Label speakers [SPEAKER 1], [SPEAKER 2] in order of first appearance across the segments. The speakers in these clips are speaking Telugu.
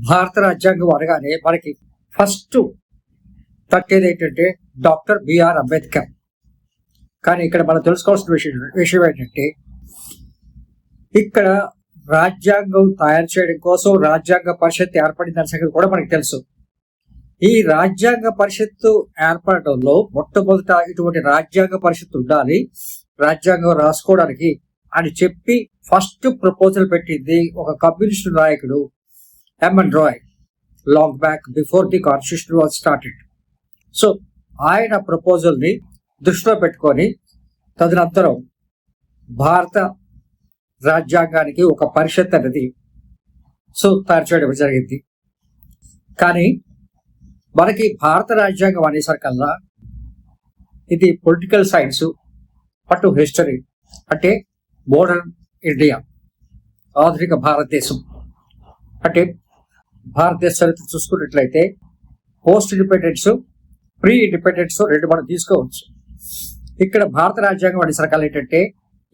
[SPEAKER 1] భారత రాజ్యాంగం అనగానే మనకి ఫస్ట్ తట్టేది ఏంటంటే డాక్టర్ బిఆర్ అంబేద్కర్. కానీ ఇక్కడ మనం తెలుసుకోవాల్సిన విషయం ఏంటంటే ఇక్కడ రాజ్యాంగం తయారు చేయడం కోసం రాజ్యాంగ పరిషత్ ఏర్పడిందని సంగతి కూడా మనకు తెలుసు. ఈ రాజ్యాంగ పరిషత్తు ఏర్పడటంలో మొట్టమొదట ఇటువంటి రాజ్యాంగ పరిషత్తు ఉండాలి రాజ్యాంగం రాసుకోవడానికి అని చెప్పి ఫస్ట్ ప్రపోజల్ పెట్టింది ఒక కమ్యూనిస్ట్ నాయకుడు M N Roy, long back before the constitution was started. So ఆయన ప్రపోజల్ ని దృష్టిలో పెట్టుకొని తదనంతరం భారత రాజ్యాంగానికి ఒక పరిషత్ అనేది తయారు చేయడం జరిగింది. కానీ మనకి భారత రాజ్యాంగం అనేసరికల్లా ఇది పొలిటికల్ సైన్స్ అటు హిస్టరీ అంటే మోడర్న్ ఇండియా, ఆధునిక భారతదేశం అంటే భారతదేశ చరిత్ర చూసుకున్నట్లయితే పోస్ట్ ఇండిపెండెన్స్, ప్రీ ఇండిపెండెన్స్ రెండు మనం తీసుకోవచ్చు. ఇక్కడ భారత రాజ్యాంగం అనేసరికల్లా ఏంటంటే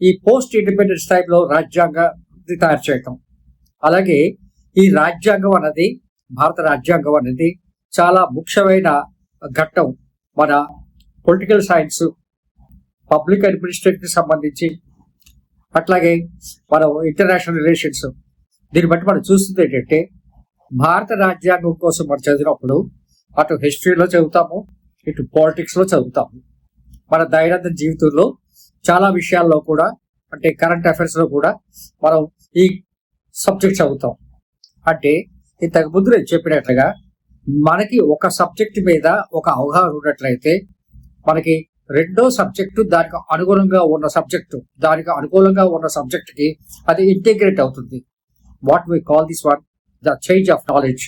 [SPEAKER 1] ఈ పోస్ట్ ఇండిపెండెన్స్ టైంలో రాజ్యాంగాన్ని తయారు చేయటం. అలాగే ఈ రాజ్యాంగం అన్నది భారత రాజ్యాంగం అనేది చాలా ముఖ్యమైన ఘట్టం మన పొలిటికల్ సైన్స్, పబ్లిక్ అడ్మినిస్ట్రేషన్ సంబంధించి, అట్లాగే మనం ఇంటర్నేషనల్ రిలేషన్స్. దీన్ని బట్టి మనం చూస్తుంది ఏంటంటే భారత రాజ్యాంగం కోసం మనం చదివినప్పుడు అటు హిస్టరీలో చదువుతాము, ఇటు పాలిటిక్స్ లో చదువుతాము. మన దైనందిన జీవితంలో చాలా విషయాల్లో కూడా అంటే కరెంట్ అఫైర్స్ లో కూడా మనం ఈ సబ్జెక్ట్ చదువుతాం. అంటే ఇంతకు ముందు నేను చెప్పినట్లుగా మనకి ఒక సబ్జెక్ట్ మీద ఒక అవగాహన ఉన్నట్లయితే మనకి రెండో సబ్జెక్టు దానికి అనుగుణంగా ఉన్న సబ్జెక్టు దానికి అనుకూలంగా ఉన్న సబ్జెక్ట్ కి అది ఇంటిగ్రేట్ అవుతుంది. What we call this one the change of knowledge,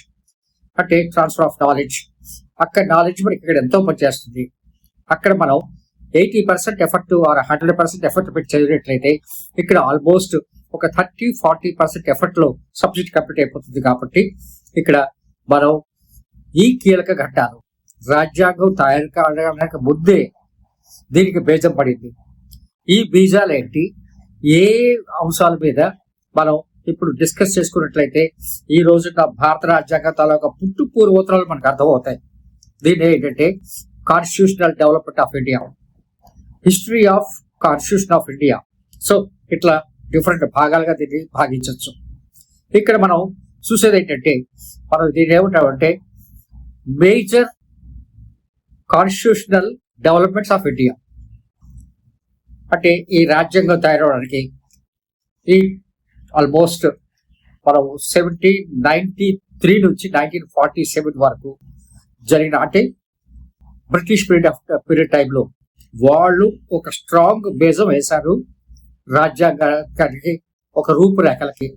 [SPEAKER 1] అంటే ట్రాన్స్ఫర్ ఆఫ్ నాలెడ్జ్. అక్కడ నాలెడ్జ్ మనకి ఇక్కడ ఎంతో పనిచేస్తుంది. అక్కడ మనం 80% ఎఫర్ట్ ఆర్ 100% ఎఫర్ట్ పెట్టి చదివినట్లయితే ఇక్కడ ఆల్మోస్ట్ ఒక 30-40% ఎఫర్ట్ లో సబ్జెక్ట్ కంప్లీట్ అయిపోతుంది. కాబట్టి ఇక్కడ మనం ఈ కీలక ఘట్టాలు రాజ్యాంగం తయారు కావడానికి ముందే దీనికి బీజం పడింది. ఈ బీజాలు ఏంటి, ఏ అంశాల మీద మనం ఇప్పుడు డిస్కస్ చేసుకున్నట్లయితే ఈ రోజు భారత రాజ్యాంగం తాలూకా పుట్టు పూర్వోత్తరాలు మనకు అర్థమవుతాయి. దీని ఏంటంటే constitutional development of India, history of constitution of India. So ఇట్లా డిఫరెంట్ భాగాలుగా దీన్ని భాగించవచ్చు. ఇక్కడ మనం చూసేది ఏంటంటే మనం దీన్ని ఏమంటామంటే major constitutional developments of India. అంటే ఈ రాజ్యాంగం తయారవడానికి ఈ ఆల్మోస్ట్ మనం 1793 నుంచి 1947 వరకు జరిగిన అంటే బ్రిటిష్ పీరియడ్ టైంలో వాళ్ళు ఒక స్ట్రాంగ్ బేజం వేశారు రాజ్యాంగానికి, ఒక రూపురేఖలకి.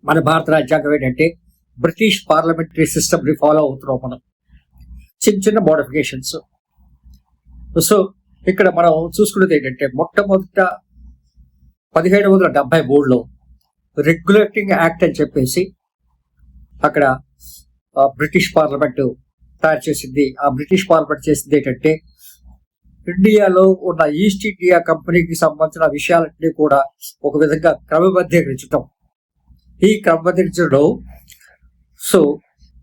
[SPEAKER 1] మన భారత రాజ్యాంగం ఏంటంటే బ్రిటిష్ పార్లమెంటరీ సిస్టమ్ ని ఫాలో అవుతున్నాం మనం, చిన్న చిన్న మోడిఫికేషన్స్. సో ఇక్కడ మనం చూసుకునేది ఏంటంటే మొట్టమొదట 1773లో రెగ్యులేటింగ్ యాక్ట్ అని చెప్పేసి అక్కడ బ్రిటిష్ పార్లమెంట్ తయారు చేసింది. ఆ బ్రిటిష్ పార్లమెంట్ చేసింది ఏంటంటే ఇండియాలో ఉన్న ఈస్ట్ ఇండియా కంపెనీకి సంబంధించిన విషయాలన్నీ కూడా ఒక విధంగా క్రమబద్ధీకరించడం. ఈ క్రమబద్ధీకరించడంలో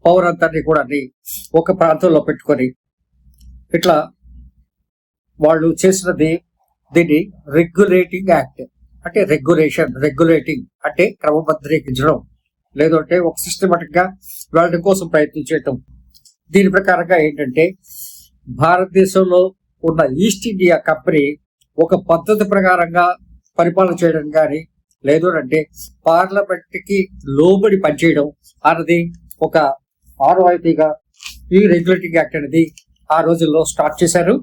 [SPEAKER 1] పౌరంతాన్ని కూడా ఒక ప్రాంతంలో పెట్టుకొని ఇట్లా వాళ్ళు చేసినది దీన్ని రెగ్యులేటింగ్ యాక్ట్. అంటే రెగ్యులేటింగ్ అంటే క్రమబద్ధీకరించడం, లేదంటే ఒక సిస్టమేటిక్ గా వెళ్ళడం కోసం ప్రయత్నించడం. దీని ప్రకారంగా ఏంటంటే భారతదేశంలో ఉన్న ఈస్ట్ ఇండియా కంపెనీ ఒక పద్ధతి ప్రకారంగా పరిపాలన చేయడం కానీ, లేదు అంటే పార్లమెంట్ కి లోబడి పనిచేయడం అన్నది ఒక ఆనవాయితీగా ఈ రెగ్యులేటింగ్ యాక్ట్ అనేది ఆ రోజుల్లో స్టార్ట్ చేశారు.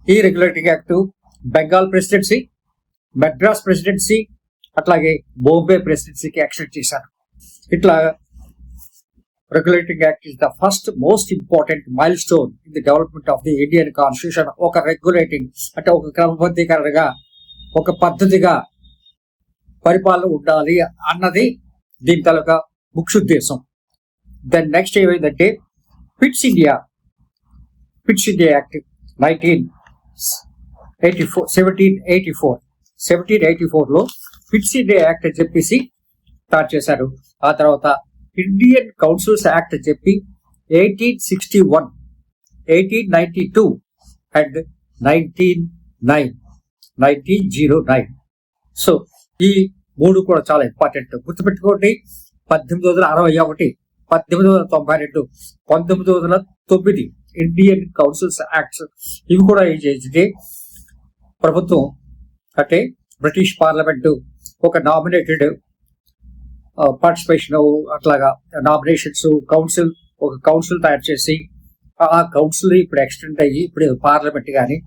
[SPEAKER 1] ఈ regulating act Bengal presidency, Madras presidency, అట్లాగే బాంబే ప్రెసిడెన్సీకి ఎక్స్టెండ్ చేశారు. ఇట్లా regulating act is the first most important mile stone in the development of the Indian constitution. ఒక రెగ్యులేటింగ్ అంటే ఒక క్రమబద్ధీకరణగా, ఒక పద్ధతిగా పరిపాలన ఉండాలి అన్నది దీని తాలూకా ముఖ్య ఉద్దేశం. దెన్ నెక్స్ట్ ఏమైందంటే పిట్స్ ఇండియా యాక్ట్ 1784లో పిట్స్ ఇండియా యాక్ట్ అని చెప్పేసి స్టార్ట్ చేశారు. ఆ తర్వాత ఇండియన్ కౌన్సిల్స్ యాక్ట్ చెప్పి 1861, 1892 అండ్ 1909. సో ఈ 3 కూడా చాలా ఇంపార్టెంట్. గుర్తుపెట్టుకోండి, 1861, 1892, 1909 ఇండియన్ కౌన్సిల్స్ యాక్ట్స్ ఇవి కూడా ఏం చేసింది ప్రభుత్వం అంటే బ్రిటిష్ పార్లమెంట్ ఒక నామినేటెడ్ పార్టిసిపేషన్ అట్లాగా నామినేషన్స్ ఒక కౌన్సిల్ తయారు చేసి ఆ కౌన్సిల్ ఇప్పుడు ఎక్స్టెండ్ అయ్యి ఇప్పుడు పార్లమెంట్ కానీ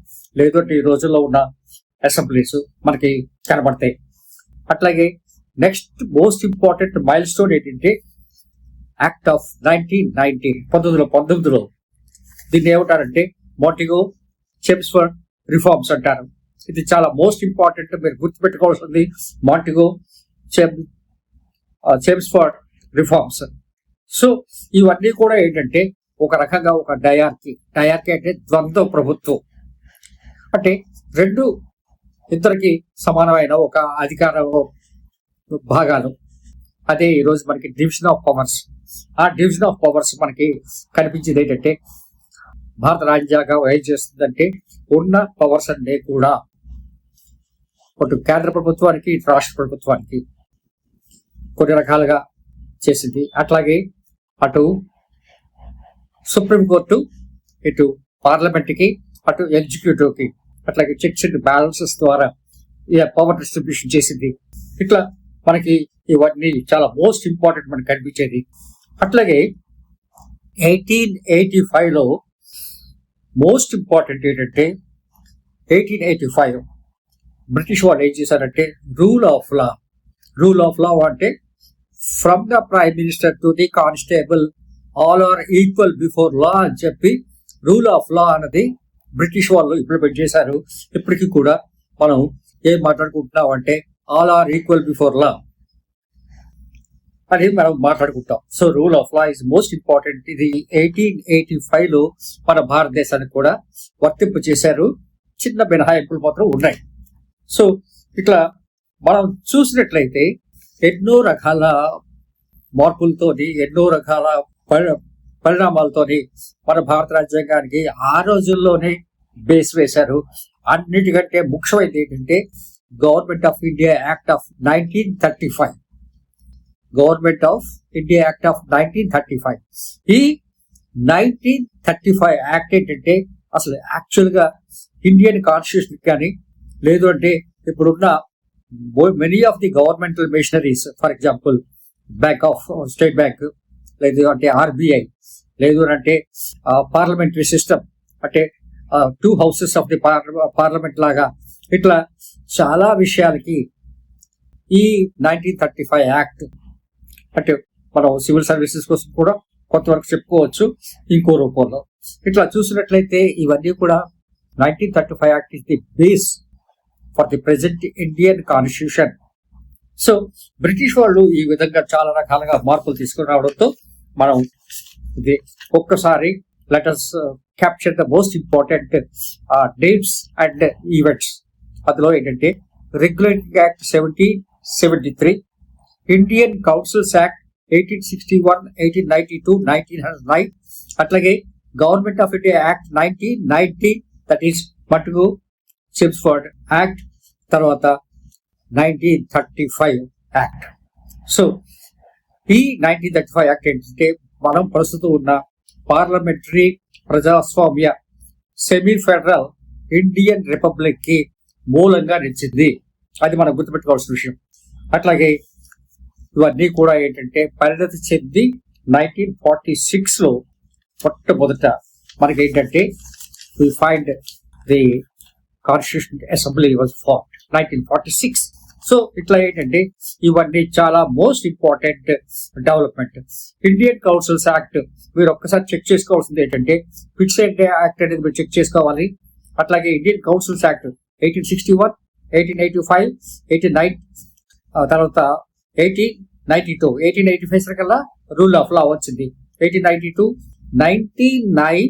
[SPEAKER 1] లేదంటే ఈ రోజుల్లో ఉన్న అసెంబ్లీస్ మనకి కనబడతాయి. అట్లాగే next most important mile stone ఏంటంటే యాక్ట్ ఆఫ్ 1919 దీన్ని ఏమంటారంటే మాంటిగో చెమ్స్ఫర్డ్ రిఫార్మ్స్ అంటారు. ఇది చాలా మోస్ట్ ఇంపార్టెంట్, మీరు గుర్తుపెట్టుకోవాల్సింది మాంటిగో చెమ్స్ఫర్డ్ రిఫార్మ్స్. సో ఇవన్నీ కూడా ఏంటంటే ఒక రకంగా ఒక డయార్కీ అంటే ద్వంద్వ ప్రభుత్వం, అంటే ఇద్దరికి సమానమైన ఒక అధికార భాగాలు. అదే ఈరోజు మనకి డివిజన్ ఆఫ్ పవర్స్. ఆ డివిజన్ ఆఫ్ పవర్స్ మనకి కనిపించేది ఏంటంటే భారత రాజ్యాంగం ఏం చేస్తుందంటే ఉన్న పవర్స్ అన్నీ కూడా అటు కేంద్ర ప్రభుత్వానికి ఇటు రాష్ట్ర ప్రభుత్వానికి కొన్ని రకాలుగా చేసింది. అట్లాగే అటు సుప్రీంకోర్టు, ఇటు పార్లమెంట్కి, అటు ఎగ్జిక్యూటివ్కి, అట్లాగే చెక్స్ అండ్ బ్యాలెన్సెస్ ద్వారా పవర్ డిస్ట్రిబ్యూషన్ చేసింది. ఇట్లా మనకి ఇవన్నీ చాలా మోస్ట్ ఇంపార్టెంట్ మనకు కనిపించేది. అట్లాగే 1885 మోస్ట్ ఇంపార్టెంట్ ఏంటంటే 1885 బ్రిటిష్ వాళ్ళు ఏం చేశారంటే రూల్ ఆఫ్ లా అంటే from the prime minister to the constable all are equal before law అని చెప్పి రూల్ ఆఫ్ లా అన్నది బ్రిటిష్ వాళ్ళు ఇంప్లిమెంట్ చేశారు. ఇప్పటికీ కూడా మనం ఏం మాట్లాడుకుంటున్నాం అంటే all are equal before law అని మనం మాట్లాడుకుంటాం. So rule of law is most important. ఇది 1885 మన భారతదేశానికి కూడా వర్తింపు చేశారు. చిన్న మినహాయింపులు మాత్రం ఉన్నాయి. సో ఇట్లా మనం చూసినట్లయితే ఎన్నో రకాల మార్పులతోని, ఎన్నో రకాల పరిణామాలతోని మన భారత రాజ్యాంగానికి ఆ రోజుల్లోనే బేస్ వేశారు. అన్నిటికంటే ముఖ్యమైనది ఏంటంటే government of India act of 1935. Government of India act of 1935. ఈ 1935 యాక్ట్ ఏంటంటే అసలు యాక్చువల్ గా ఇండియన్ కాన్స్టిట్యూషన్ కానీ లేదు అంటే ఇప్పుడున్న many of the governmental machineries, for example state bank, లేదు అంటే ఆర్బిఐ, లేదు అంటే పార్లమెంటరీ సిస్టమ్, అంటే 2 హౌసెస్ ఆఫ్ ది పార్లమెంట్ లాగా ఇట్లా చాలా విషయాలకి ఈ 1935 యాక్ట్ అంటే మనం సివిల్ సర్వీసెస్ కోసం కూడా కొంతవరకు చెప్పుకోవచ్చు ఇంకో రూపంలో. ఇట్లా చూసినట్లయితే ఇవన్నీ కూడా 1935 act is the base for the present Indian constitution. So British వాళ్ళు ఈ విధంగా చాలా రకాలుగా మార్పులు తీసుకుని రావడంతో మనం ఇది ఒక్కసారి let us capture the most important dates and events. అందులో ఏంటంటే regulating act 1773, Indian councils act 1861, 1892, 1909, అట్లాగే government of India act 1990, that is మటుకు చెమ్స్ఫర్డ్ యాక్ట్, తర్వాత 1935 యాక్ట్. సో ఈ 1935 యాక్ట్ ఏంటంటే మనం ప్రస్తుతం ఉన్న పార్లమెంటరీ ప్రజాస్వామ్య సెమీ ఫెడరల్ ఇండియన్ రిపబ్లిక్ కి మూలంగా నిలిచింది. అది మనం గుర్తుపెట్టుకోవాల్సిన విషయం. అట్లాగే ఇవన్నీ కూడా ఏంటంటే పరిణతి చెంది 1946 మొట్టమొదట మనకి ఏంటంటే we find the Constitution Assembly was formed 1946. So ఇట్లా ఏంటంటే ఇవన్నీ చాలా most important development. Indian councils act మీరు ఒక్కసారి చెక్ చేసుకోవాల్సింది ఏంటంటే ఫిక్స్ యాక్ట్ అనేది మీరు చెక్ చేసుకోవాలి. అట్లాగే ఇండియన్ కౌన్సిల్స్ యాక్ట్ 1861, 1885, 89, తర్వాత 1892, 1885 కల్లా రూల్ ఆఫ్ లా వచ్చింది. 1892, 1909,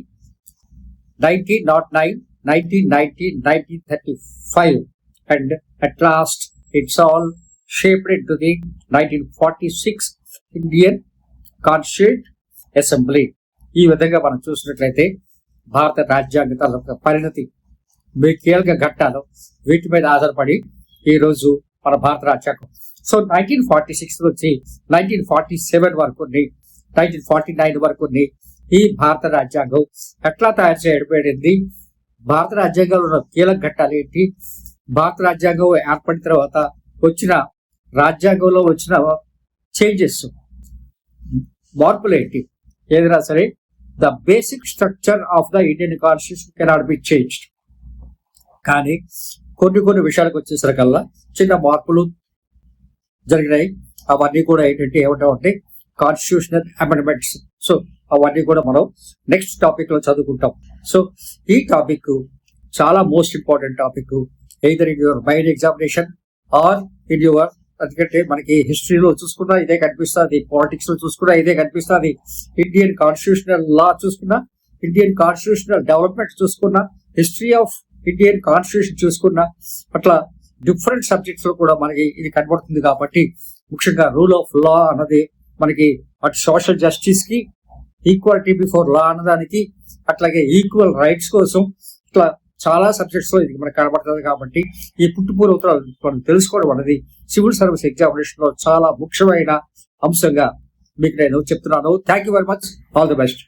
[SPEAKER 1] 1909, 1990, 1935 and at last it's all shaped in to the 1946 Indian constituent assembly. ఈ విధంగా మనం చూసినట్లయితే భారత రాజ్యాంగ తాలూకా పరిణతి కీలక ఘట్టాలు వీటి మీద ఆధారపడి ఈ రోజు మన భారత రాజ్యాంగం. సో 1946 నుంచి 1947 వరకు 1949 వరకు ఈ భారత రాజ్యాంగం ఎట్లా తయారు చేయబడింది, భారత రాజ్యాంగంలో ఉన్న కీలక ఘట్టాలు ఏంటి, భారత రాజ్యాంగం ఏర్పడిన తర్వాత వచ్చిన రాజ్యాంగంలో వచ్చిన చేంజెస్, మార్పులు ఏంటి, ఏదైనా సరే the basic structure of the Indian constitution cannot be changed. కానీ కొన్ని విషయాలకు వచ్చేసరికల్లా చిన్న మార్పులు జరిగినాయి. అవన్నీ కూడా ఏంటంటే ఏమిటంటే కాన్స్టిట్యూషనల్ అమెండ్మెంట్స్. సో అవన్నీ కూడా మనం నెక్స్ట్ టాపిక్ లో చదువుకుంటాం. సో ఈ టాపిక్ చాలా most important topic, either in your mind examination or in your, ఎందుకంటే మనకి హిస్టరీలో చూసుకున్నా ఇదే కనిపిస్తుంది, పాలిటిక్స్ లో చూసుకున్నా ఇదే కనిపిస్తుంది, ఇండియన్ కాన్స్టిట్యూషనల్ లా చూసుకున్నా, ఇండియన్ కాన్స్టిట్యూషనల్ డెవలప్మెంట్ చూసుకున్నా, హిస్టరీ ఆఫ్ ఇండియన్ కాన్స్టిట్యూషన్ చూసుకున్నా, అట్లా డిఫరెంట్ సబ్జెక్ట్స్ లో కూడా మనకి ఇది కనబడుతుంది. కాబట్టి ముఖ్యంగా రూల్ ఆఫ్ లా అన్నది మనకి అటు సోషల్ జస్టిస్ కి, ఈక్వాలిటీ బిఫోర్ లా అన్నదానికి, అట్లాగే ఈక్వల్ రైట్స్ కోసం ఇట్లా చాలా సబ్జెక్ట్స్ లో ఇది మనకు కనబడుతుంది. కాబట్టి ఈ పుట్టుపూర్వతలు మనం తెలుసుకోవడం అనేది సివిల్ సర్వీస్ ఎగ్జామినేషన్ లో చాలా ముఖ్యమైన అంశంగా మీకు నేను చెప్తున్నాను. Thank you very much. All the best.